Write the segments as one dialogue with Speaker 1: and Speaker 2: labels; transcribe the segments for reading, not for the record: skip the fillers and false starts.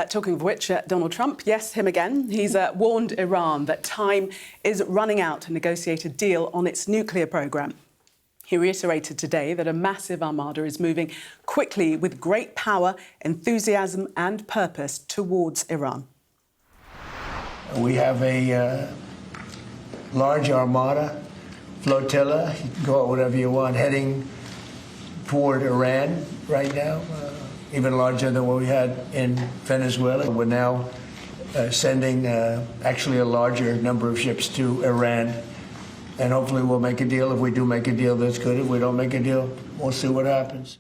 Speaker 1: Talking of which, Donald Trump, yes, him again. He's warned Iran that time is running out to negotiate a deal on its nuclear programme. He reiterated today that a massive armada is moving quickly with great power, enthusiasm and purpose towards Iran.
Speaker 2: We have a large armada, flotilla, you can call it whatever you want, heading toward Iran right now. Even larger than what we had in Venezuela. We're now sending actually a larger number of ships to Iran, and hopefully we'll make a deal. If we do make a deal, that's good. If we don't make a deal, we'll see what happens.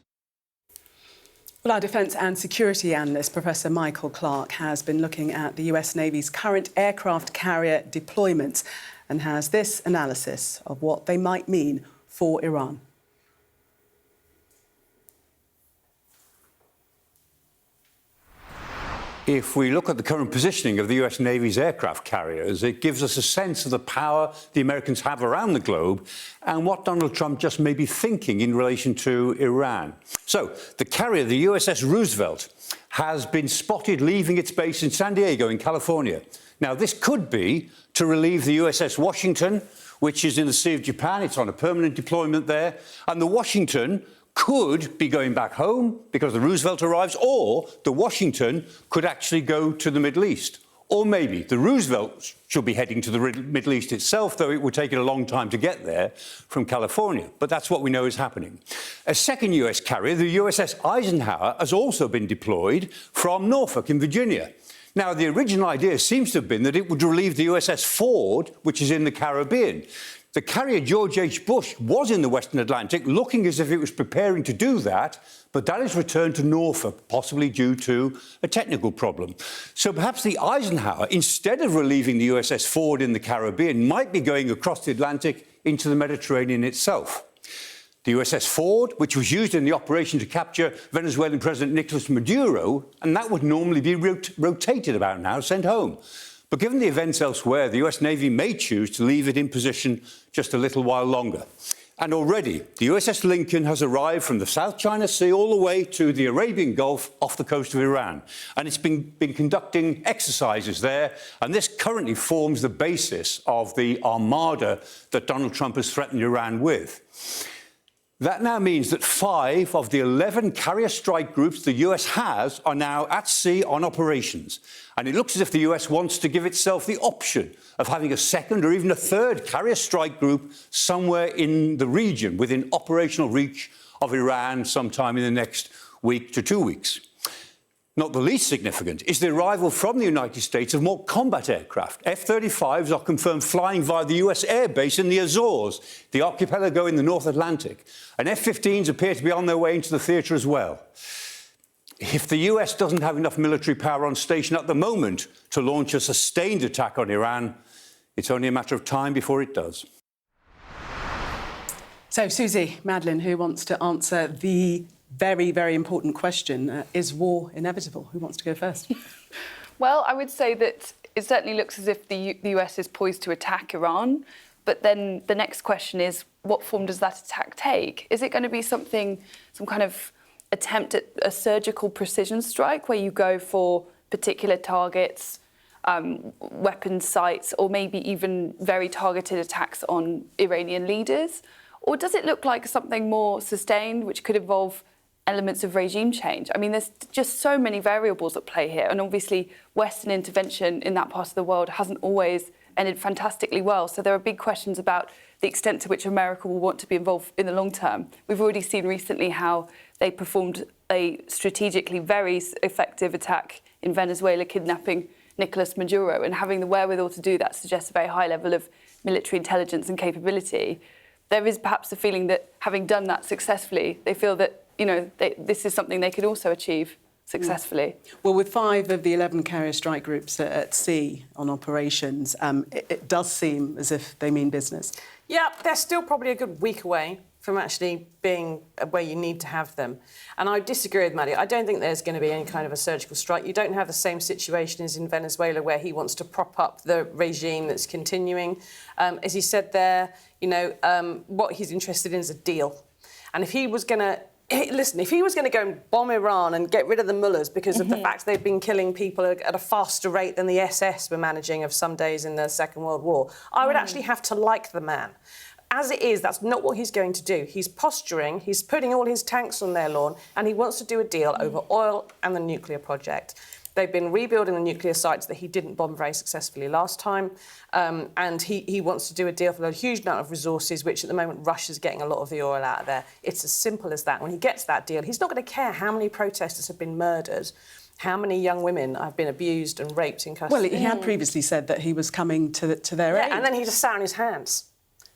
Speaker 1: Well, our defence and security analyst, Professor Michael Clark, has been looking at the US Navy's current aircraft carrier deployments and has this analysis of what they might mean for Iran.
Speaker 3: If we look at the current positioning of the US Navy's aircraft carriers, it gives us a sense of the power the Americans have around the globe and what Donald Trump just may be thinking in relation to Iran. So, the carrier, the USS Roosevelt, has been spotted leaving its base in San Diego in California. Now, this could be to relieve the USS Washington, which is in the Sea of Japan. It's on a permanent deployment there. And the Washington could be going back home because the Roosevelt arrives, or the Washington could actually go to the Middle East. Or maybe the Roosevelt should be heading to the Middle East itself, though it would take it a long time to get there from California. But that's what we know is happening. A second US carrier, the USS Eisenhower, has also been deployed from Norfolk in Virginia. Now, the original idea seems to have been that it would relieve the USS Ford, which is in the Caribbean. The carrier George H. Bush was in the Western Atlantic, looking as if it was preparing to do that, but that is returned to Norfolk, possibly due to a technical problem. So perhaps the Eisenhower, instead of relieving the USS Ford in the Caribbean, might be going across the Atlantic into the Mediterranean itself. The USS Ford, which was used in the operation to capture Venezuelan President Nicolas Maduro, and that would normally be rotated about now, sent home. But given the events elsewhere, the US Navy may choose to leave it in position just a little while longer. And already, the USS Lincoln has arrived from the South China Sea all the way to the Arabian Gulf off the coast of Iran. And it's been conducting exercises there, and this currently forms the basis of the armada that Donald Trump has threatened Iran with. That now means that 5 of the 11 carrier strike groups the US has are now at sea on operations. And it looks as if the US wants to give itself the option of having a second or even a third carrier strike group somewhere in the region within operational reach of Iran sometime in the next week to 2 weeks. Not the least significant is the arrival from the United States of more combat aircraft. F-35s are confirmed flying via the US air base in the Azores, the archipelago in the North Atlantic. And F-15s appear to be on their way into the theatre as well. If the US doesn't have enough military power on station at the moment to launch a sustained attack on Iran, it's only a matter of time before it does.
Speaker 1: So, Susie, Madeline, who wants to answer the very, very important question, is war inevitable? Who wants to go first?
Speaker 4: Well, I would say that it certainly looks as if the US is poised to attack Iran. But then the next question is, what form does that attack take? Is it going to be some kind of attempt at a surgical precision strike where you go for particular targets, weapons sites, or maybe even very targeted attacks on Iranian leaders? Or does it look like something more sustained, which could involve elements of regime change? I mean, there's just so many variables at play here. And obviously, Western intervention in that part of the world hasn't always ended fantastically well. So there are big questions about the extent to which America will want to be involved in the long term. We've already seen recently how they performed a strategically very effective attack in Venezuela, kidnapping Nicolas Maduro, and having the wherewithal to do that suggests a very high level of military intelligence and capability. There is perhaps a feeling that having done that successfully, they feel that, this is something they could also achieve successfully.
Speaker 1: Well, with 5 of the 11 carrier strike groups at sea on operations, it does seem as if they mean business.
Speaker 5: Yeah, they're still probably a good week away from actually being where you need to have them. And I disagree with Maddie. I don't think there's going to be any kind of a surgical strike. You don't have the same situation as in Venezuela where he wants to prop up the regime that's continuing. As he said there, what he's interested in is a deal. And if he was going to listen, if he was going to go and bomb Iran and get rid of the mullahs because of the fact they've been killing people at a faster rate than the SS were managing of some days in the Second World War, I would actually have to like the man. As it is, that's not what he's going to do. He's posturing, he's putting all his tanks on their lawn, and he wants to do a deal over oil and the nuclear project. They've been rebuilding the nuclear sites that he didn't bomb very successfully last time, and he wants to do a deal for a huge amount of resources, which at the moment Russia's getting a lot of the oil out of there. It's as simple as that. When he gets that deal, he's not going to care how many protesters have been murdered, how many young women have been abused and raped in custody.
Speaker 1: Well, he had previously said that he was coming to their aid.
Speaker 5: And then he just sat on his hands.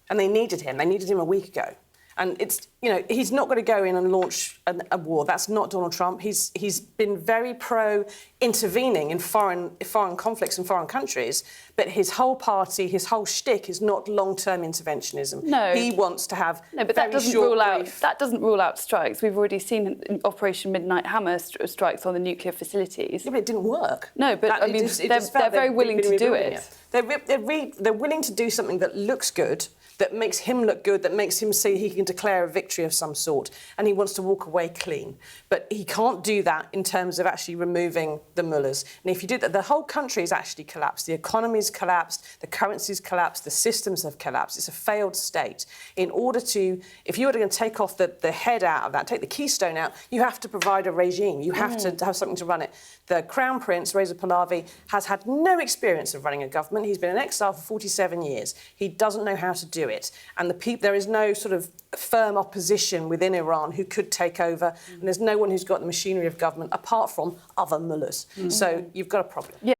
Speaker 5: And they needed him. They needed him a week ago. And it's, you know, he's not going to go in and launch a war. That's not Donald Trump. He's been very pro-intervening in foreign conflicts in foreign countries, but his whole party, his whole shtick is not long-term interventionism.
Speaker 4: No.
Speaker 5: He wants to have
Speaker 4: no, but
Speaker 5: very
Speaker 4: that doesn't
Speaker 5: short
Speaker 4: rule out
Speaker 5: brief.
Speaker 4: that doesn't rule out strikes. We've already seen Operation Midnight Hammer strikes on the nuclear facilities.
Speaker 5: Yeah, but it didn't work.
Speaker 4: No, but I mean, they're very willing to do it.
Speaker 5: They're willing to do something that looks good, that makes him look good, that makes him see he can declare a victory of some sort, and he wants to walk away clean. But he can't do that in terms of actually removing the mullahs. And if you do that, the whole country has actually collapsed. The economy's collapsed, the currency's collapsed, the systems have collapsed. It's a failed state. In order to, if you were going to take off the head out of that, take the keystone out, you have to provide a regime. You have to have something to run it. The Crown Prince, Reza Pahlavi, has had no experience of running a government. He's been in exile for 47 years. He doesn't know how to do it. And there is no sort of firm opposition within Iran who could take over. And there's no one who's got the machinery of government apart from other mullahs. So you've got a problem.
Speaker 4: Yeah.